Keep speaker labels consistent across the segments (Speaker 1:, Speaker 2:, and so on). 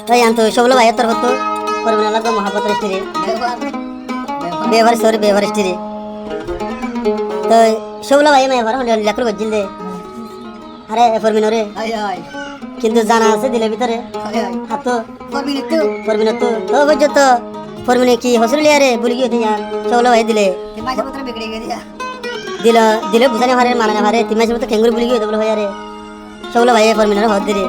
Speaker 1: তাই আনতো সবলো ভাই তোর হতো করবে না লাগো মহাপত রেস্টিরে ব্যবহার রেস্টিরে তো সবলো ভাই মে ভরা হলে লাকড় গজিল দে আরে ফরমিনো রে কিন্তু জানা আছে দিলে ভিতরে হাত ফরমিনো তো বুঝছো তো ফরমিনে কি হসরুলিয়া রে বলি গিয়ে দিয়া সবলো ভাই দিলে দিল দিলে বুঝানে হারে মানে হারে তিমাসের মতো খেঙ্গুরি বলি গিয়ে বলে ভাই আরে সবলো ভাই ফরমিনোর হদ দিরে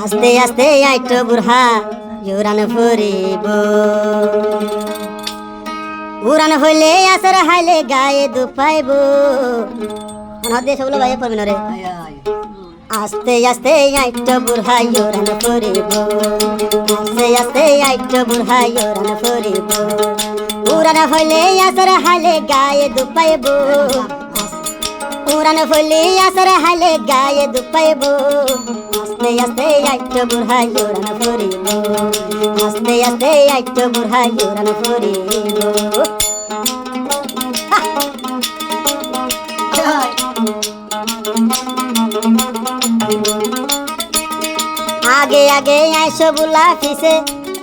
Speaker 1: আস্তে আস্তে আইটো বুড়া ইউরান ফুরিব উড়ান হইলে আসর হাইলে গায়ে দুপাইব হদে সবলো ভাই ফরমিনোরে আস্তে আস্তে আইটো বুড়া ইউরান ফুরিব আস্তে আস্তে আইটো বুড়া ইউরান ফুরিব উড়ান হইলে আসর হাইলে গায়ে দুপাইব উড়ান হইলে আসর হাইলে গায়ে দুপাইব আস্তে আস্তে আইটো বুড়া ইউরান ফুরিব আস্তে আস্তে আইটো বুড়া ইউরান ফুরিব आगे आगे आइसो बुला फिसे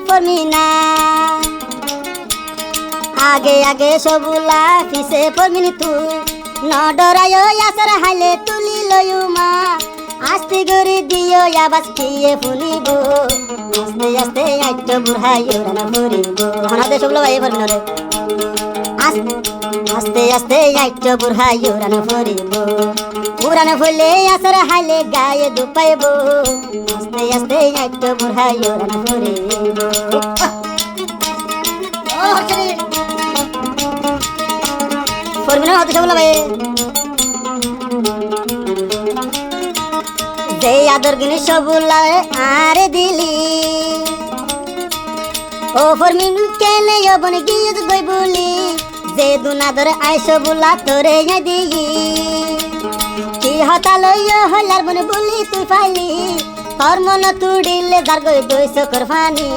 Speaker 1: फरमिना आगे आगे सबुला फिसे फरमिनी तू न डरायो यासर हाले तुली लयुमा आस्ते गरी दियो या बस किए फुलिबो आस्ते आस्ते आइतो बुढ़ा योराना फुरिबो हना दे सबुला भाई फरमिना रे आस्ते आस्ते आइतो बुढ़ा योराना फुरिबो उड़ान फुले असर हाले गाये दुपाइबो आस्ते आस्ते आइतो बुढ़ा योरान फुरिबो फरमिना हते सबला भाई जे आदर गिनी सबला आरे दिली ओ फरमिनु केले यबन गियत गई बोली जे दुनादर आइसो बुला तोरे या दिई কি হতালয় হলার বনে বলি তুই ফাইলি তোর মন তুড়িলে দার গই দইস কর ফানি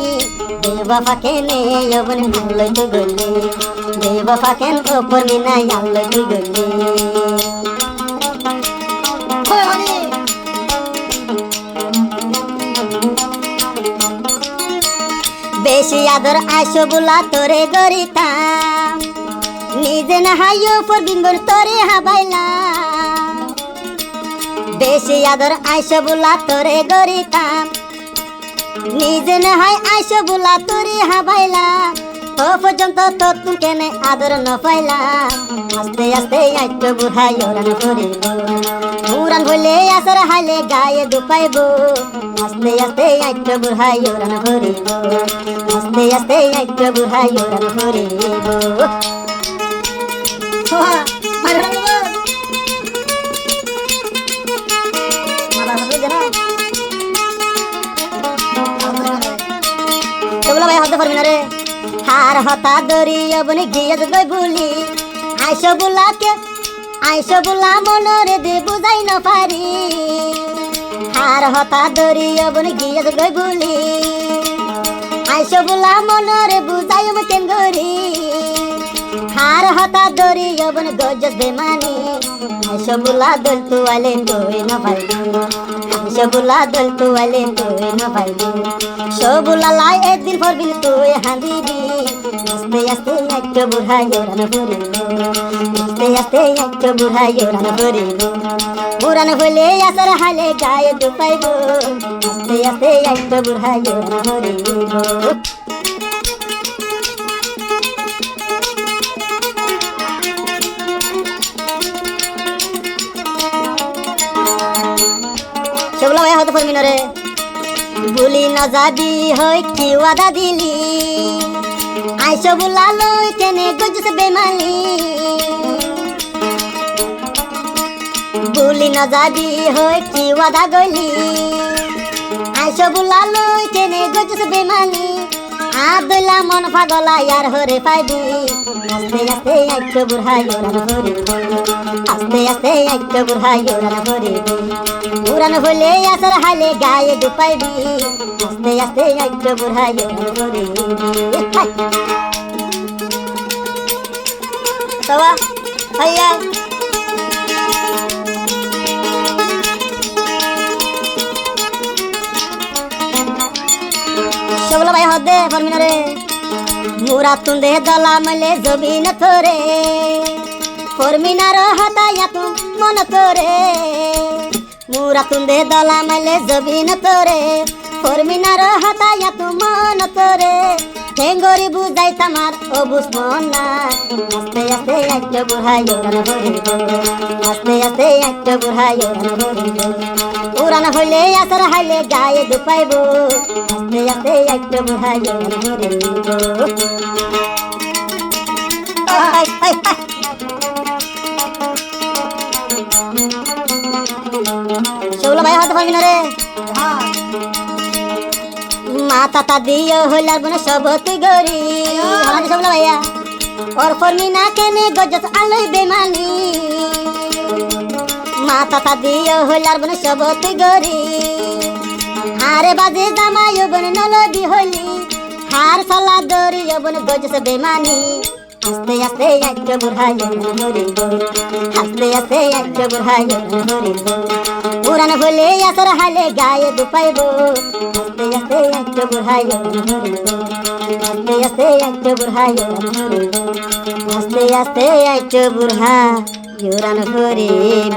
Speaker 1: দেবা ফাকেনে যবনে আল্লাই তুই গলি দেবা ফাকেন ওপর মিনা আল্লাই তুই গলি বেশি আদর আইসো বুলা তোরে গরিতাম নিজে না হাইও ফরবিন বর তোরে হাবাইলা বেশি আদর আইসো বুলা তোরে গরিতাম নিজে না হাই আইসো বুলা তোরে হাবাইলা তো পর্যন্ত তো তুই কেনে আদর ন পাইলা আস্তে আস্তে আইটো বুড়া ইউরান ফুরিব উড়ান বলে আসর হাইলে গায়ে দুপাইব আস্তে আস্তে আইটো বুড়া ইউরান ফুরিব আস্তে আস্তে আইটো বুড়া ইউরান ফুরিব सबला भाई हते फरमिना रे हार हता दरी अबने गियत गई भूली आइसो बुला मनरे दे बुझाइ न पारी हार हता दरी अबने गियत गई भूली आइसो बुला मनरे बुझाइ म केन गरी हार हता दरी अबन गजस बेमानी आइसो बुला दल तू आले तोय न पाइली आइसो बुला दल तू आले तोय न पाइली सबुला लाई एक दिन फरबिन तोय हांदिबी आस्ते आस्ते आइतो बुढ़ा योरान फुरिबो आस्ते आस्ते आइतो बुढ़ा योरान फुरिबो उड़ान फुले असर हाले गाये दुपाइबो आस्ते आस्ते आइतो बुढ़ा योरान फुरिबो सबला भाई हते फरमिना रे भूली न जाबी হয় কি ওয়াদা দিলি আইসো বুলা লই কেনে গজস বেমালি ভুলি ন যাবি হয় কি ওয়াদা গলি আইসো বুলা লই কেনে গজস বেমালি আদলা মন পাগলা यार হরে পাইবি আস্তে আস্তে আইটো বুড়া ইউরান ফুরিব আস্তে আস্তে আইটো বুড়া ইউরান ফুরিব উড়ান হলে আসর হাইলে গায়ে দুপাইবি আস্তে আস্তে আইটো বুড়া ইউরান ফুরিব সবা ভাইয়া ফরমিনারে মুরা তুন্দে দলা মলে জমিন তোরে ফরমিনার হতায়া তু মন তোরে মুরা তুন্দে দলা মলে জমিন তোরে ফরমিনার হতায়া তু মন তোরে ঠেঙ্গরি বুঝাই তামার ও বুঝমন না আস্তে আস্তে একটা বুড়াই ওরান হরিব আস্তে আস্তে একটা বুড়াই ওরান হরিব উড়ান হইলে আসার হাইলে গায়ে দুপাইব আস্তে আস্তে একটা বুড়াই ওরান হরিব শৌলা ভাই হাতে পারবি না রে মাথা তা দিও হইলার বনে সব তুই গরি হাতে শৌলা ভাইয়া ওর ফরমিনা কেনে গজস আলোই বেমানি মাথা তা দিও হইলার বনে সব তুই গরি আরে বাজে জামাই বনে নলবি হইলি হার সালা দরি বনে গজস বেমানি আস্তে আস্তে একটা বুড়াই হরিব আস্তে আস্তে একটা বুড়াই হরিব উড়ান হলে আসর হালে গায়ে দুপাইব আস্তে আস্তে একটা বুড়াই হরিব আস্তে আস্তে একটা বুড়াই হরিব আস্তে আস্তে একটা বুড়া ইউরান হরিব